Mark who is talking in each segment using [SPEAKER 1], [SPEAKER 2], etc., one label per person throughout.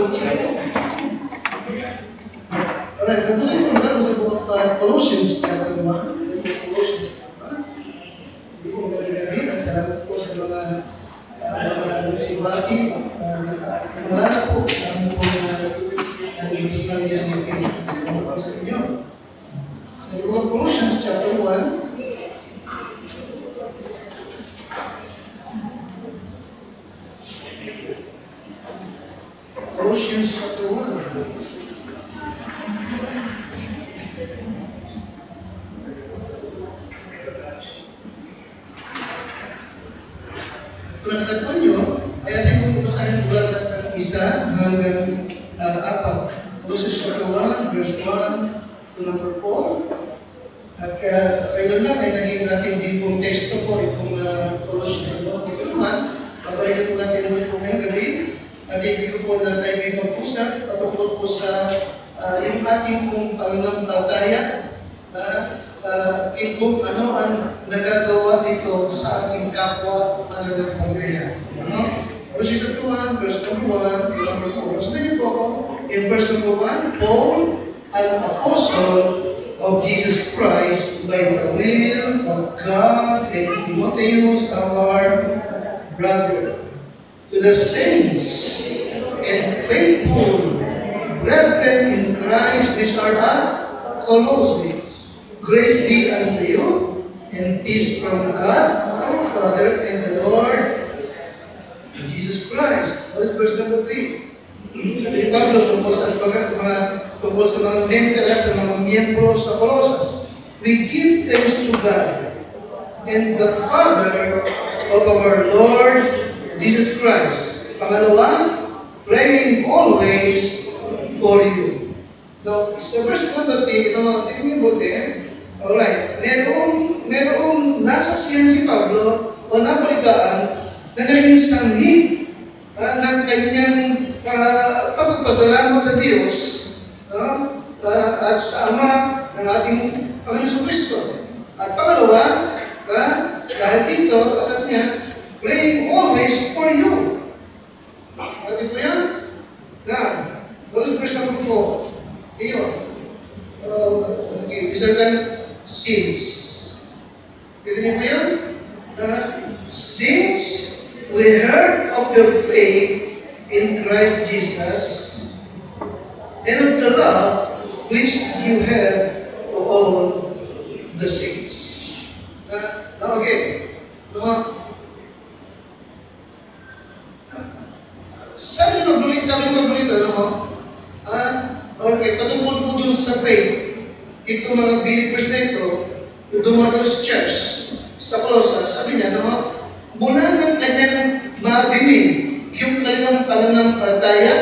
[SPEAKER 1] Alright, tapos ito na sa book of Colossians chapter 1. Colossians chapter 1. Hindi po magagabi at salamat po sa mga nagsibati at malala po sa aming po na anniversary ang kayo. Salamat po sa inyo. Sa book of Colossians chapter 1. Colossians chapter 1. Kung nakatagpuan nyo, ay ating pupusahin mula ng 1 hanggang 4. Colossians chapter 1, verse 1 to number 4. At kailan lang ay naging natin din pong teksto po itong Colossians. Ito naman, babalikan po natin ulit po ngayong gabi. At ibig ko po na tayo may pag-usap patungkol po sa yung ating pong pananampalataya na kung ano ang nagagawa nito sa ating kapwa mananampalataya. Colossians 1, verse number 1 to number 4. So tingin po ako, in verse number 1, Paul, an apostle of Jesus Christ by the will of God, and Timotheus, our brother, to the saints and faithful brethren in Christ which are at Colossae. Grace be unto you, and peace from God, our Father, and the Lord Jesus Christ. That is verse number 3. Sabi ni Pablo tungkol sa mga mentala, sa mga miyembro sa Colossus. We give thanks to God and the Father of our Lord Jesus Christ. Pangalawa, praying always for you. Now, sa verse number 3, tingnan niyo buti. Alright, merong nasa siyan si Pablo o nabalitaan na naging sanhi ng kanyang pagpapasalamat sa Diyos at sa Ama ng ating Panginoon Kristo. At pangalawa, dahil dito, sabi niya, praying always for you. Atin po yan? Now, what is verse number 4? Iyon. Okay, certain sins. Pwede niyo po yun? Since we heard of your faith in Christ Jesus and of the love which you have to all the saints. Now again, sabi ni Pablito, okay, patungkol po dun sa faith, itong mga believers na ito, na dumadalo sa church, sa Colossae, sabi niya, mula ng kanyang madinig, yung kanilang pananampalataya,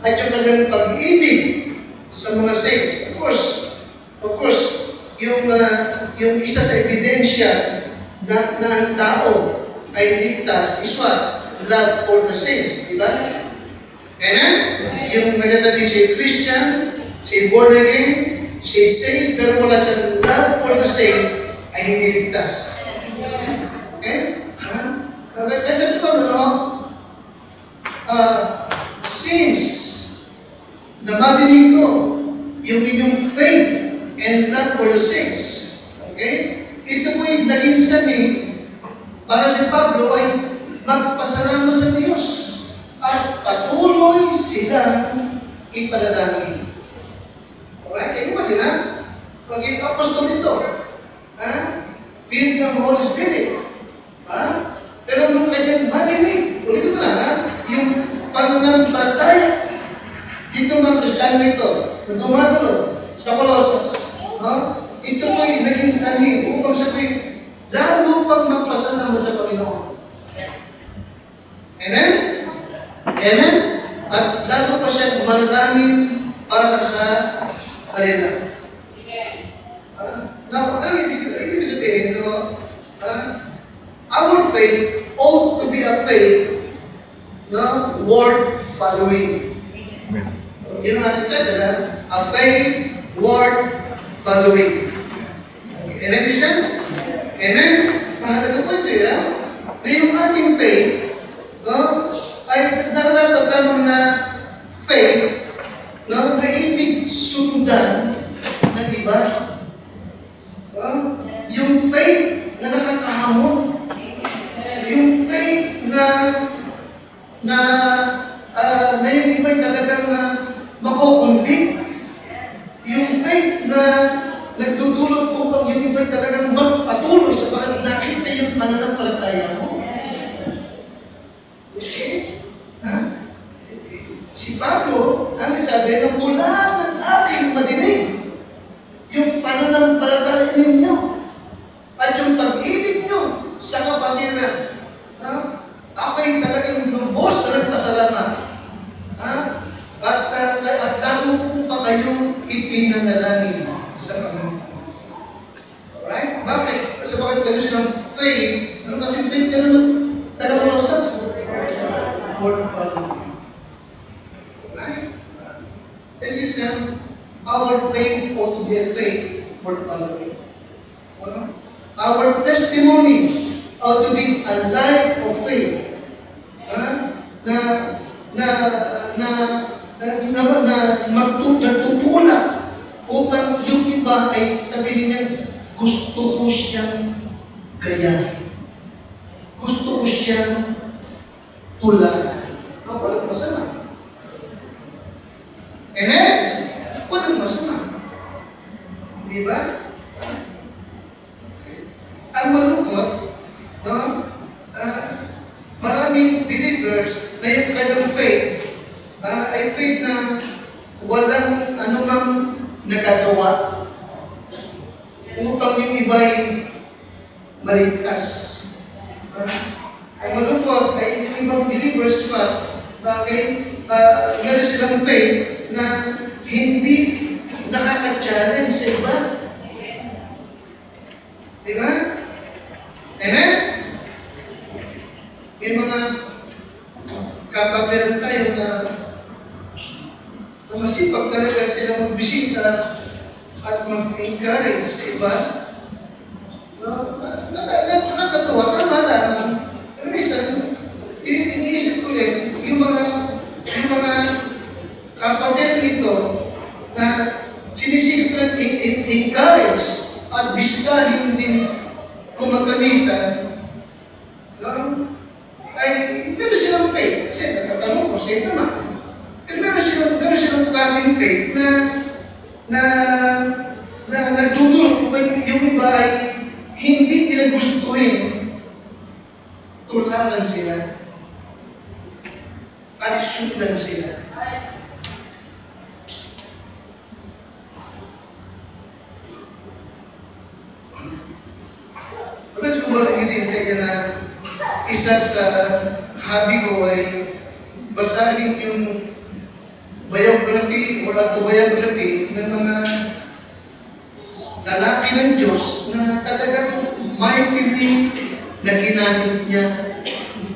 [SPEAKER 1] at yung kanilang pag-ibig sa mga saints. Of course, yung isa sa ebidensya na ang tao ay ligtas is what? Love for the saints, di ba? Amen? Yung nagsasabing siya Christian, siya born again, siya saved, pero wala siyang love for the saints, ay hindi ligtas. Okay? Kasi ito, since na madinig ko yung inyong faith and love for the saints, okay? Ito po yung naging sani para si Pablo ay magpasalamat sa Diyos at patuloy silang ipanalangin. Alright? Kaya naman din ha? Paging apostol ito, filled ng Holy Spirit. Pero nung kanyang madinig, ulit ko na yung pananampalataya dito mga Kristiyano ito, na dumadalo sa Colossus, ito po yung naging sanhi upang sabihin, lalo pang magpasalamat sa Panginoon. Amen? Amen? At lalo pa siya manalangin para sa kanila. Now, ano ibig sabihin? Our faith ought to be a faith worth following. Yun ang ating title, a faith worth following. Okay. Amen, Christian? Amen? Mahalaga po ito, na yung ating faith, ay nararapat Kasi bakit ganun silang faith? Ano kasi faith? Pero taga-Colossus? For following. Right? As we said, our faith ought to be a faith for following. Our testimony ought to be a life of faith. Na na na nagtutulak upang yung iba ay sabihin niya, gusto ko siyang gayahin. Gusto ko siyang tularan. Walang masama. Amen? Walang masama. Di ba? Okay. Ang malungkot, no? Maraming believers na yung kanilang faith ay faith na walang anumang nagagawa upang yung iba'y maligtas. Ang malungkot ay yung ibang believers pa, meron silang faith na hindi nakaka-challenge sa iba. Diba? Amen? May mga kapag tayo na masipag talaga sila magbisita at mag-encourage sa iba. Nakakatuwa, tama lang. Pero minsan, iniisip ko rin, yung mga kapatid nito na sinisikip lang encourage at bisitahin din kung magkamisan, ay meron silang faith. Kasi nagtatanong ko, safe naman. Pero meron silang klaseng faith na nagdudulot kung yung iba ay hindi nila gustuhin, tularan sila at sundan sila. Pagkas ko ba sabihin sa inyo na isa sa hobby ko ay basahin yung biography or autobiography ng mga lalaki ng Diyos na talagang mightily na ginamit niya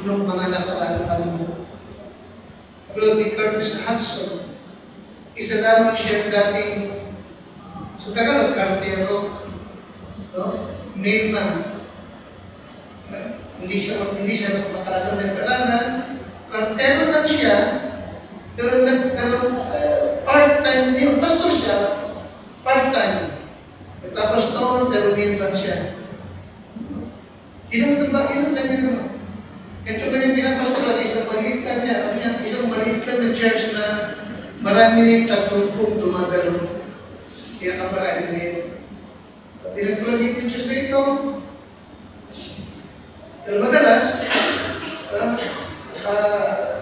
[SPEAKER 1] ng mga nakaraang panahon. Katulad ni Curtis Hudson, isa lamang siya dating sa Tagalog, kartero, mailman. Hindi siya makalasan ng kalanan. Kartero lang siya, pero part-time, yung pastor siya, part-time. Nagpapastor, pero mailman siya. Ilang kanya naman. Ito kanyang pinapastoral, isang maliit lang niya, isang maliit lang na church na marami ni 30 dumagalo. Pinakamarami na yun. Pinastoral niya yung church na ito. Pero madalas,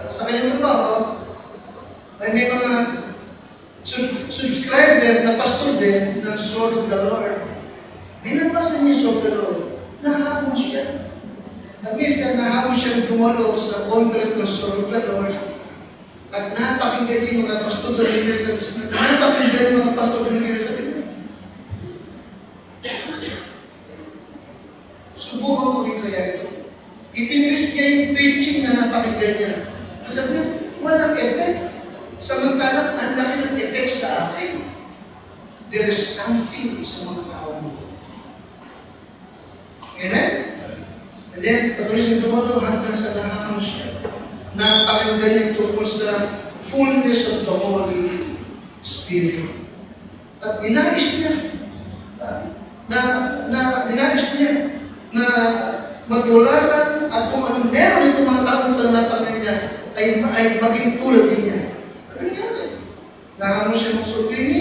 [SPEAKER 1] sa kanyang trabaho, ay may mga subscriber na pastor din ng Sword of the Lord. Binabasa niya yung Sword of the Lord. Nahamon siya. At minsan, nahamon siyang dumalo sa conference ng Sword of the Lord. At napakinggan yung mga pastor ng University. Napakinggan yung mga pastor ng University. Subukan ko rin kaya ito. Ipinilis niya yung preaching na napakinggan niya. Sabi niya, walang effect. Samantalang ang laki ng effect sa akin. There is something sa mga tao nito. Amen? And then, patuloy siya dumalo hanggang sa nahamon siya. Napakinggan niya tungkol sa fullness of the Holy Spirit. At ninais niya na magtularan at kung anong meron itong mga taong tanapangay niya ay maging tulad din niya. Ano nangyari? Nahamon siya ng sulpini,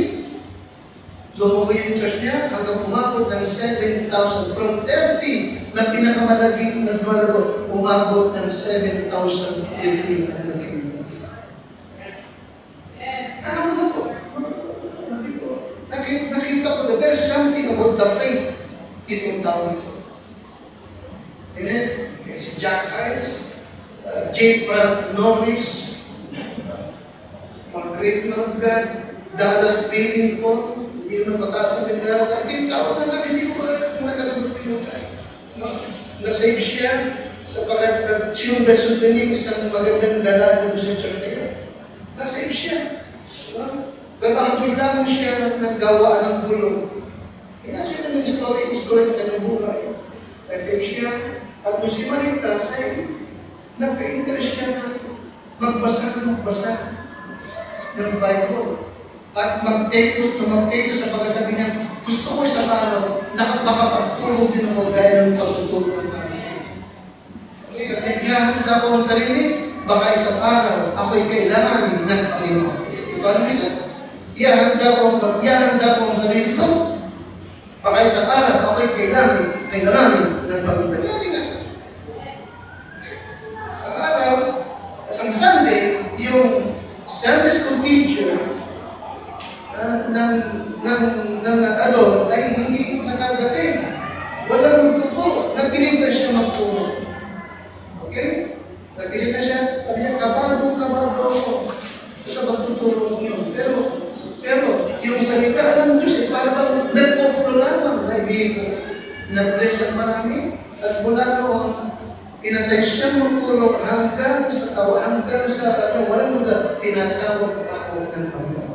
[SPEAKER 1] lumuwi yung church niya hanggang umabot ng 7,000. From 30 na pinakamalaging na lumalago, umabot ng 7,000 billion talagang kingdoms. Ano na po? Nakita ko na there's something about the faith itong tao ito. Amen? Si Jack Hayes, J. Frank Norris, mga great men of God, Dallas Billington, hindi naman mataas ang pindara. Ito yung tao na hindi ko makakalagot-limutan. na-save siya sapagkat nag-tune-da-sundan niya isang magandang dalaga doon sa church na yun. Na-save siya. Trabahador lang siya ng gawa ng bulong. Pinasya na ng story ng kanyang buhay. Na-save siya. At kung si Maritas ay nagka-interest siya na magbasa ng Bible. At mag-take sa pagkasabi niya, gusto ko isang araw, makapagpulong din ako gaya ng pagtutulong ng tao. Okay, at ihahanda ko ang sarili, baka isang araw, ako'y kailanganin ng Panginoon. Paano isa? Ihahanda ko ang sarili ko, baka isang araw, ako'y kailanganin ng Panginoon. Yan nga. Isang araw, isang Sunday, yung Sunday school teacher ng adult ay hindi nakagating. Walang magtuturo. Napilitan siya magturo. Okay? Napilitan siya. Sabi niya, kabado ako sa magtuturo mo yun. Pero yung salita ng Diyos ay para bang nagpoprograman. Kaibigan, nag-bless ang marami. At mula noon, inasay siya magturo hanggang sa walang lugar, tinatawag ako ng Panginoon.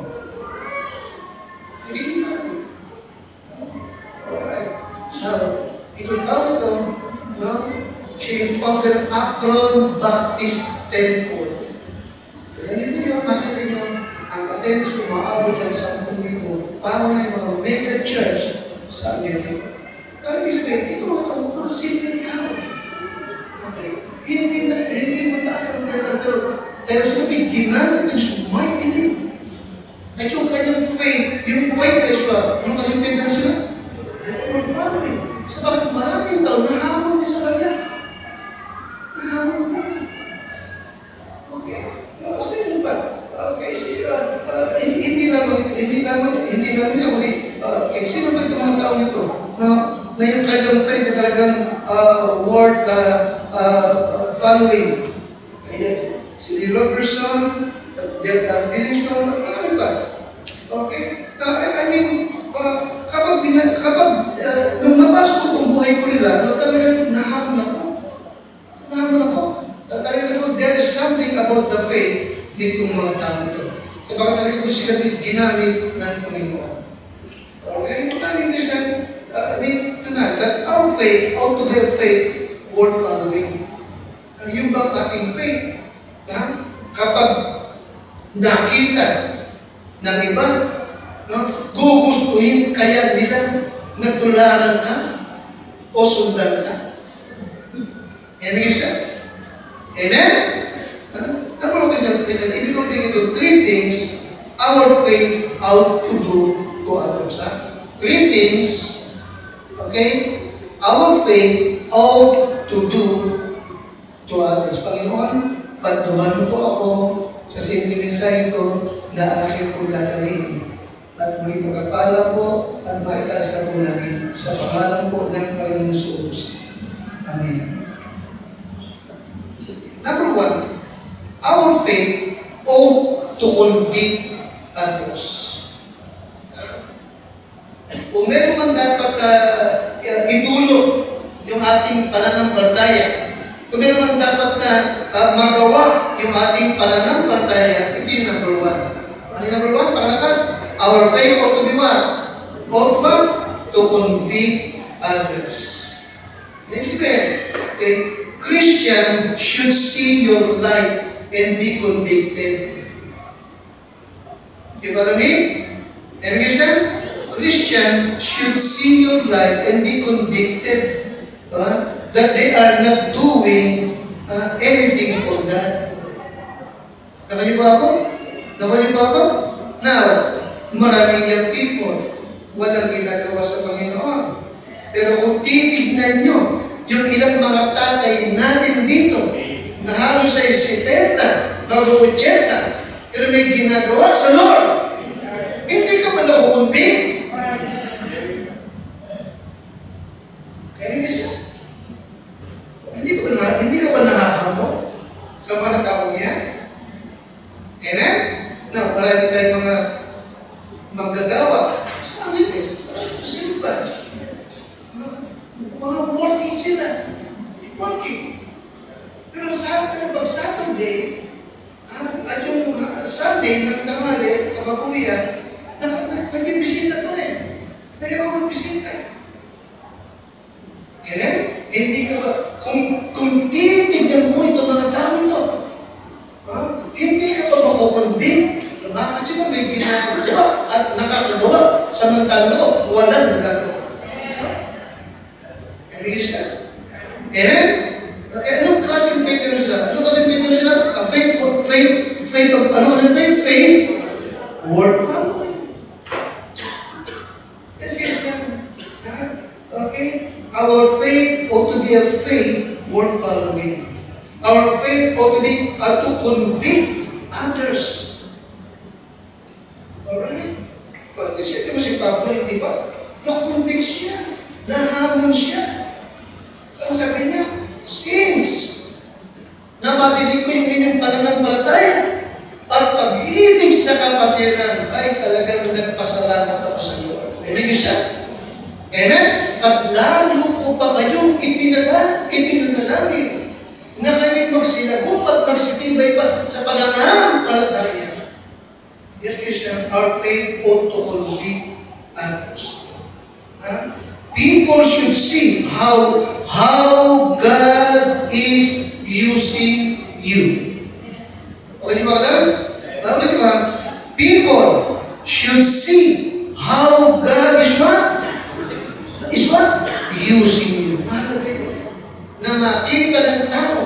[SPEAKER 1] Hindi natin. Alright. Now, itong tao ito, she founded an Akron Baptist Temple. Kaya niyo yung makita nyo, ang attendance umaabot ng 10,000 para na yung mga mega church sa Amerika. Kaya ibig sabihin, ito mga simple tao. Okay. Hindi mataas ang letter, pero sabi, ginamit ng Diyos, mighty name. At yung kanyang faith, yung faith na siya, ano kasi faith na siya? We're following. So bakit maraming tao, nahamon din sa kanya. Nahamon din. Okay? Sa inyo ba? Okay, hindi naman niya ulit. Okay, sino ba itong mga tao nito? Na yung kanyang faith na talagang word following. Kaya, si Lee Robertson, Dallas Billington, ano ba? Okay? I mean, kapag nung nabasa ko itong buhay ko nila, talagang nahamon ako. Talagang sabi ko, there is something about the faith nitong mga tao ito. Sa baka talaga ko sila ginamit ng Panginoon. Okay? Maraming reason, that our faith, ultimate faith, worth following. Yung bang ating faith, kapag nakita ng iba, gugustuhin kaya nila na tularan ka o sundan ka. Yan yung isa. Amen? Number one is that if you compare it to three things, our faith ought to do to others. Three things, okay, our faith ought to do to others. Panginoon, pagduman po ako sa simple mensahe ito na aking pong dadalhin. At maging magkapala po at maitaas ka po namin sa pangalan po ng Panginoon Jesus. Amen. Number one, our faith ought to convict others. Kung meron man dapat idulog yung ating pananampalataya, kung meron man dapat na magawa yung ating pananampalataya, ito yung number one. Ano yung number one? Pangalakas, our faith ought to be what? Ought what? To convict others. Ibig sabihin, okay, Christian should see your life and be convicted. You follow me? Ibig sabihin, Christian should see your life and be convicted that they are not doing anything for that. Nakaliba ako? Now, maraming young people, walang ginagawa sa Panginoon. Pero kung titignan nyo, yung ilang mga tatay natin dito, na halos ay 70, bago 80, pero may ginagawa sa Lord. Hindi ka ba nakukunbig? Kaya rin siya. Hindi ka ba nahahamon sa mga taong yan? Amen? Now, marami tayong mga manggagawa. Sa amin sino ba? Mga working sila. working. Pero pag Saturday, at yung Sunday, ng tanghali, kapag uwian, nagbibisita pa rin. Hindi ako magbisita. Amen? Hindi ka ba, kung titignan mo ito mga tao ito, hindi ka ba makukundi? Bakit sila may ginagawa at nakakagawa? Samantala ko, walang nagagawa. Amen siya? Amen? Okay, anong klaseng faith meron sila? Anong klaseng faith meron sila? Anong klaseng faith? Faith, word following. Yes, yan. Okay? Our faith ought to be a faith worth following. Our faith ought to be to convict others. Alright? Pag isipin mo si Pablo, hindi ba? Na-convict siya. Nahamon siya. Ang sabi niya, since nabatinig ko yung inyong pananampalataya at pag-ibig sa kapatiran ay talagang nagpasalamat ako sa Lord. Amen siya? Amen? At lalo ko pa kayong ipinanalangin na kayo'y magsilago at magsitibay pa sa pananampalataya. Yes, Christian, our faith ought to convict others. People should see how God is using you. Okay, di ba ka? People should see how God is what? Using you. Mahalaga yun. Na makita ng tao,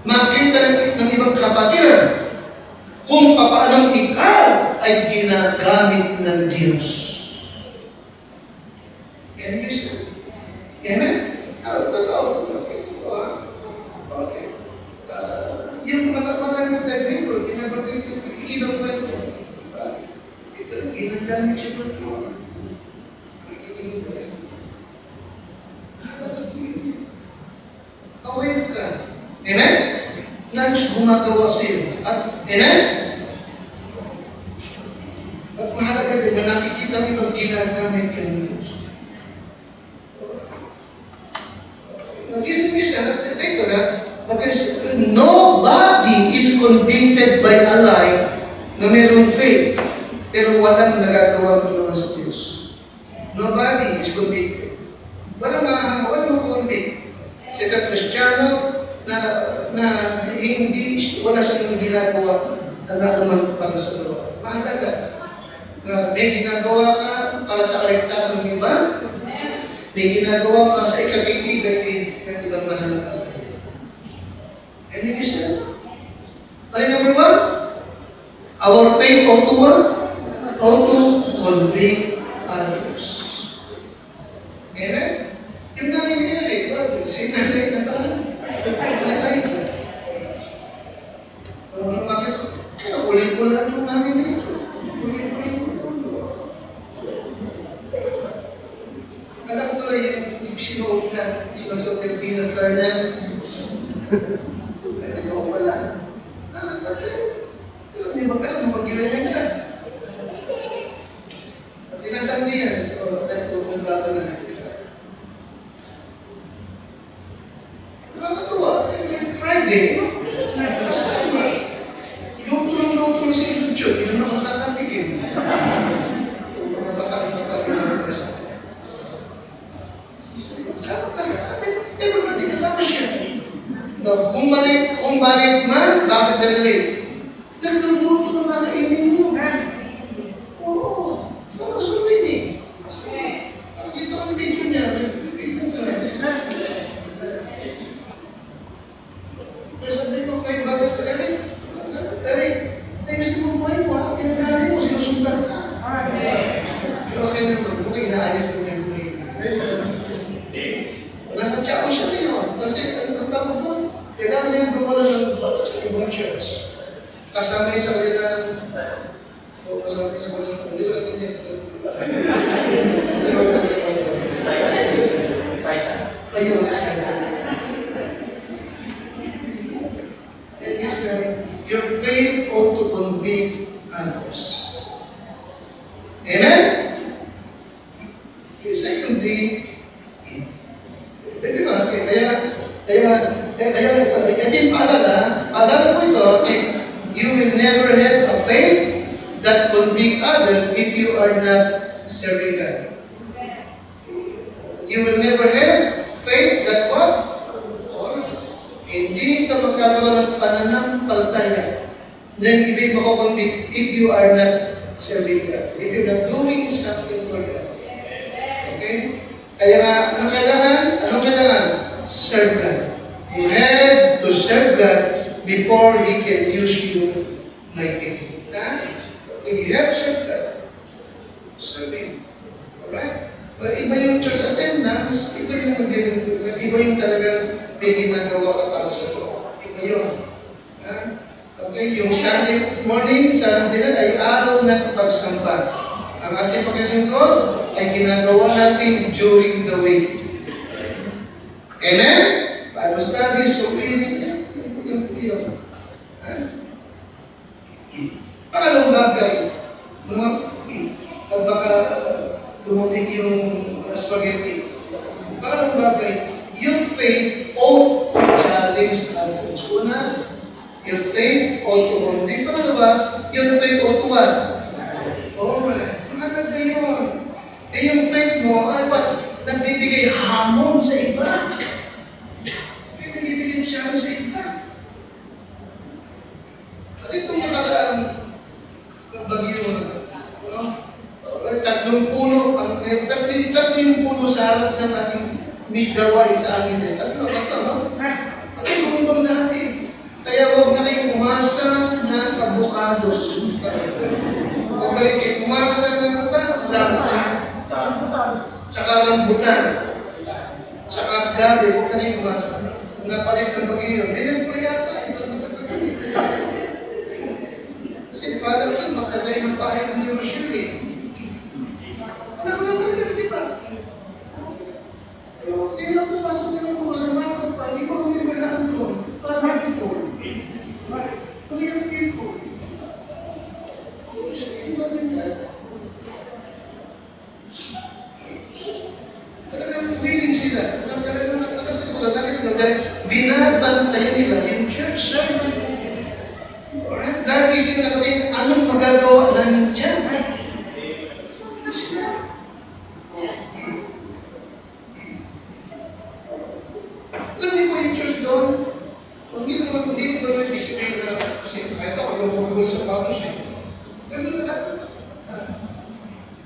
[SPEAKER 1] makita ng ibang kapatiran, kung papaanong ikaw ay ginagamit ng Diyos. Can you see? Amen? Totoo. Okay. Yung matapalan ng Bible, ikinakwento. Ito rin, ginagamit siya ng Diyos. Nakikita mo ba yan? Aware ka. Amen? Na Diyos gumagawa sa iyo. At, amen? At mahalaga din na nakikita mo itong ginagamit ka ng Diyos. Nag-isip siya, ito na, okay, nobody is convicted by a lie na mayroong faith, pero walang nagagawa ng sa Diyos. Nobody is convicted. Walang convict. Sa isang Kristiyano na hindi, wala siyang ginagawa na naman para sa Lord. Mahalaga na may ginagawa ka para sa kaligtasan ng iba, may ginagawa ka sa ikatitibay ng ibang mananampalataya. And you listen. Ano number one? Our faith ought to what? Ought to convict others. Amen? Yung namin ni Eric, bakit? Si nanay na parang nanay ka. Bakit? Kaya ulit ko lang yung namin dito. Ulit ko lang. Alam ko tuloy yung sinuot na sinasot ng peanut butter niya. Ay, totoo pala. Alam niyo ba kayo, mapagilanyan ka? Tinasan niya. Nagbago na. Nakakatuwa. Friday, no? Kasama. Luto ng si Lucho. Hindi naman ako nakakatikim. Mga bakal. Sama ka sa atin. Everybody kasama siya. Kung balik man, bakit na-relate? Nagluluto ng nakainin mo. Oo. Saan ka nasunin eh? Nakikita ko ng video niya. Nagbibigyan ko sa kaya sabi ko kay Brother Eric, ayos mo buhay mo. Yung nanay mo, sinusundan ka. Okay naman. Okay, inaayos na niya buhay. Nasa tiyan siya ngayon. Kasi ang tawag doon, kailangan niya gumala ng balot sa ibang church. Kasama niya sa kanilang, kasama niya sa kanilang, hindi ko lang niya sa kanilang. Ayun, and he said, your faith ought to convict others. Amen? Okay, secondly, di ba? Kaya Kaya yung paalala ko ito, you will never have a faith that convict others if you are not serving God. You will never have faith that what? Hindi ka magkakaroon ng pananampalataya na ibig makukonvict if you are not serving God. If you're not doing something for God. Okay? Kaya nga, Anong kailangan? Serve God. You have to serve God before He can use you mightily. Okay, you have to serve God. Serve Him. Alright? Iba yung church attendance, iba yung talagang may ginagawa ka para sa Lord. Iba yun. Okay, yung Sunday morning, Sunday night ay araw ng pagsamba. Ang ating paglilingkod ay ginagawa natin during the week. Amen? Bible studies, so reading, yun. Pangalawang bagay, baka lumamig yung spaghetti. Pangalawang bagay, your faith ought to challenge others. Una, your faith ought to convict. Pangalawa, your faith ought to what? Alright. Mahalaga yun. Yung faith mo ay what? Nagbibigay hamon sa iba. Kaya nagbibigay challenge sa iba. At itong nakaraang bagyo, tatlong puno, tatlo yung puno sa harap ng ating gawain sa amin. Tatlo, no? At ay bumibang lahat eh. Kaya huwag na kayong umasa ng avocados. Huwag na rin kayong umasa ng langka. Tsaka rambutan. Tsaka gabi. Huwag na rin umasa. Napalis ng bagyo. May nagpray yata. Kasi parang ito, magkagay ng bahay ng Jerusalem eh. Alam mo naman ka, di ba? Kaya nga bukas ang mga pa, hindi ko kami malaan doon. Para people. Mga young people. Sabihin ba din yan? Talagang willing sila. Talagang nakakatawa dahil binabantayan nila yung church. Alright? Lagi sila nakatayin, anong magagawa namin dyan? Sila. Alam niyo po yung church doon, hindi naman may disiplina kasi kahit ako yung bumibol sa patos eh. Ganun na dapat.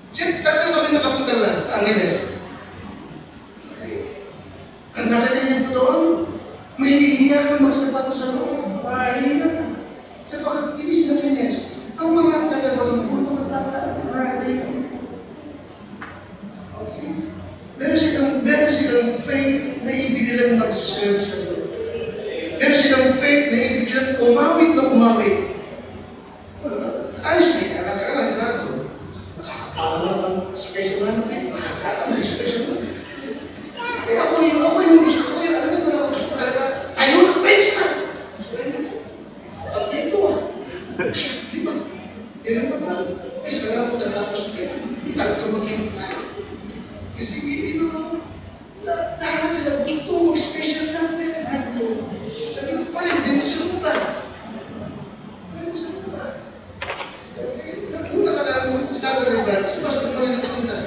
[SPEAKER 1] Saan kami nakapunta lang? Sa Angeles. Okay. Ang nakalinig ko doon, mahihiya kang magsapatos sa loob. Mahihiya ka. Sa bakit inis na linis, ang mga talagang puro mga tata. Okay. Meron silang faith na ibig nilang mag-serve sa Lord. Meron silang faith na ibig nilang umawit na umawit. Honestly, nakakala, di ba? Ang special man, special man. Eh ako yung gusto ko yan. Alam mo na ako gusto talaga. Tayo na, friends ka! Pag ito ah. Di ba? Meron pa ba? Ay, sarap na tapos tayo. Tayo maging tayo. Kasi lahat sila gusto mag-special number. Sabi ko, parang din sa ba? Parang sa ba? Kung nakalaan mo, sabi na ba, si Pastor Maria na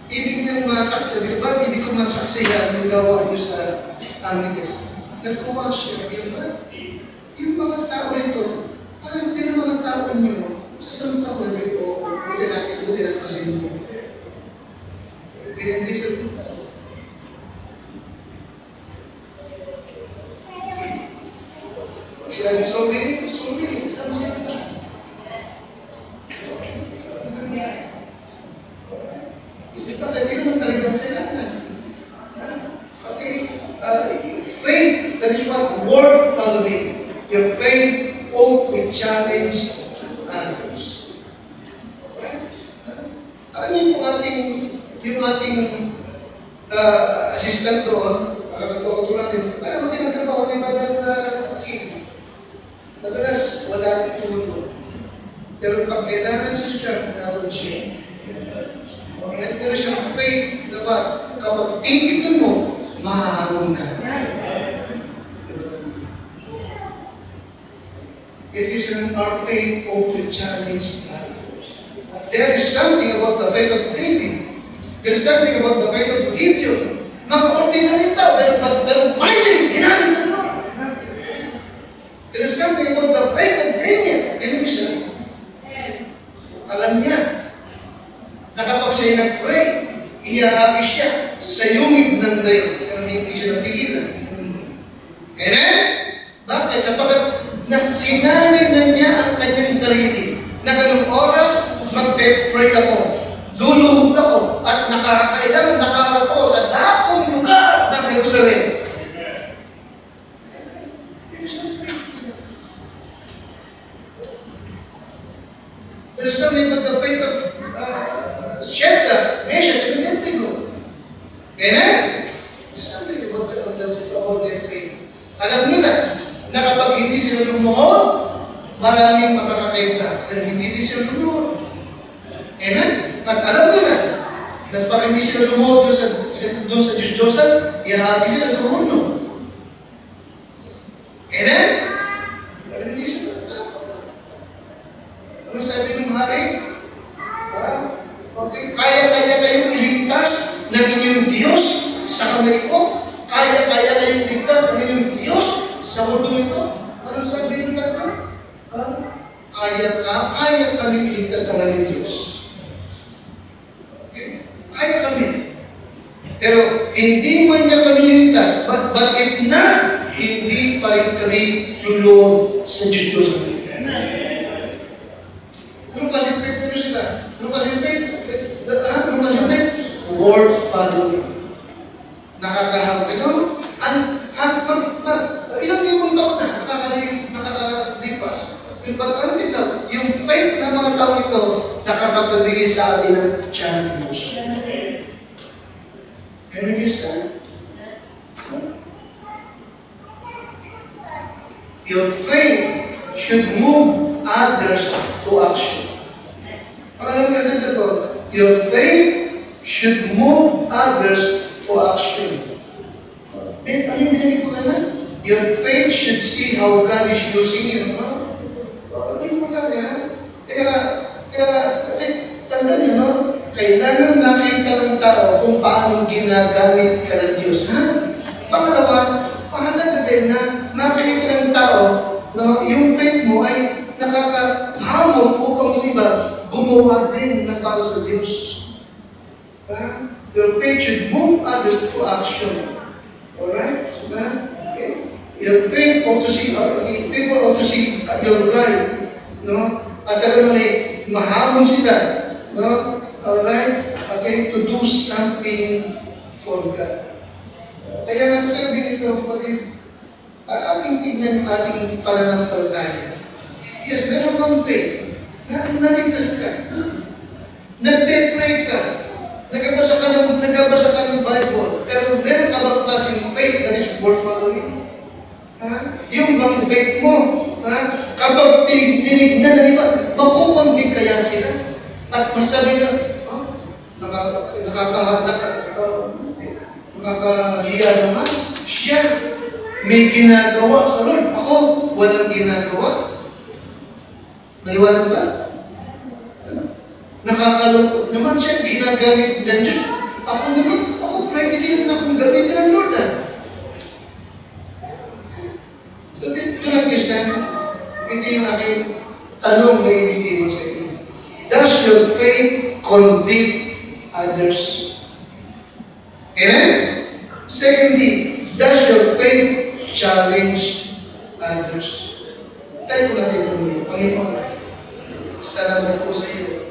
[SPEAKER 1] ibig niyang masak, sabi ko, ba't ibig ko masak siya yung gawa niyo sa Angeles? Nagkuha siya, yung mga tao rito, parang din ang mga tao niyo, sa Santa Fe, o buti natin kasi niyo. Kaya hindi sa tao. Sila yung so many, sama siya ito. Sama sa kanya. Isip ka, hindi naman talaga kailangan. Okay, faith, that is what word following. Your faith ought to challenge others. Okay? Alam niyo yung ating assistant doon, nakakatawa natin, alam mo, tinagtrabaho ni Madam King. Madalas, wala rin tulog. Pero pag kailangan sa church, naroon siya. Alright? Pero siyang faith na ba, kapag titignan mo, mahaharong ka. our faith ought to challenge others. There is something about the faith of David. There is something about the faith of Gideon. Mga ordinary tao, pero mightily, ginamit ng Lord. There is something about the faith of Daniel. Siya, alam niya, na kapag siya nag-pray, ihahabi siya sa yungib ng dayo, pero hindi siya napigilan. Amen? Bakit? Sapagkat nasinanay na niya ang kanyang sarili na ganung oras, magpe-pray ako, luluhod ako, at kailangan nakaharap ako sa dakong lugar ng Jerusalem. There is something about the faith of Shadrach, Meshach, and Abednego. Amen? There's something about their faith. Alam nila na kapag hindi sila lumuhod, maraming makakakaita. Pero hindi din sila lumuhod. Amen? At alam nila, na pag hindi sila lumuhod doon sa Diyos-Diyosan, ihahabi sila sa mundo. Amen? Pero hindi sila natakot. Ano sabi ng hari? Okay, kaya-kaya kayong iligtas ng inyong Diyos sa kamay ko? Kaya-kaya kayong iligtas ng inyong Diyos sa mundo ito? Ano sabi ng tatlo? Kaya kami iligtas ng aming Diyos. Okay? Kaya kami. Pero hindi man niya kami iligtas, but if not, hindi pa rin kami luluhod sa Diyos. Anong klaseng faith nyo sila? Anong klaseng faith? Anong klaseng faith? Word following. Nakakahawag ito. Ilang libong taon na nakakalipas. Yung faith ng mga tao ito, nakakapabigay sa atin ng challenge. Can you understand? Your faith should move others to action. Alam niyo dito, your faith should move others to action. Ano yung binigay ko na? Your faith should see how God is using you. Ano yung maganda? Kaya, tandaan niyo, no? Kailangan makita ng tao kung paano ginagamit ka ng Diyos. Pangalawa, mahalaga din na makikita ng tao na yung faith mo ay nakakahamon upang yung iba gumawa din na para sa Diyos. Your faith should move others to action. Alright? Okay. Your faith ought to see, people ought to see your life. No? At sa ganun ay mahamon sila. No? Alright? Okay? To do something for God. Kaya nga sabi nito, ating tignan yung ating pananampalataya. Yes, meron kang faith. Naligtas ka. Nagpe-pray ka. Nagabasa ka ng Bible. Pero meron ka bang klaseng faith that is worth following? Yung bang faith mo, kapag tinignan ng iba, makukumbig kaya sila? At masabi na, nakakahiya naman. Siya, may ginagawa sa Lord. Ako, walang ginagawa. Naliwanag ba? Nakakalungkot naman siya, ginagamit ng Diyos. Ako pwede din akong gamitin ng Lord. So, ito lang Christian, ito yung aking tanong na ibigay mo sa inyo. Does your faith convict others? Amen? Secondly, does your faith challenge others? Tayo po natin ito. Panginoon, salamat po sa iyo.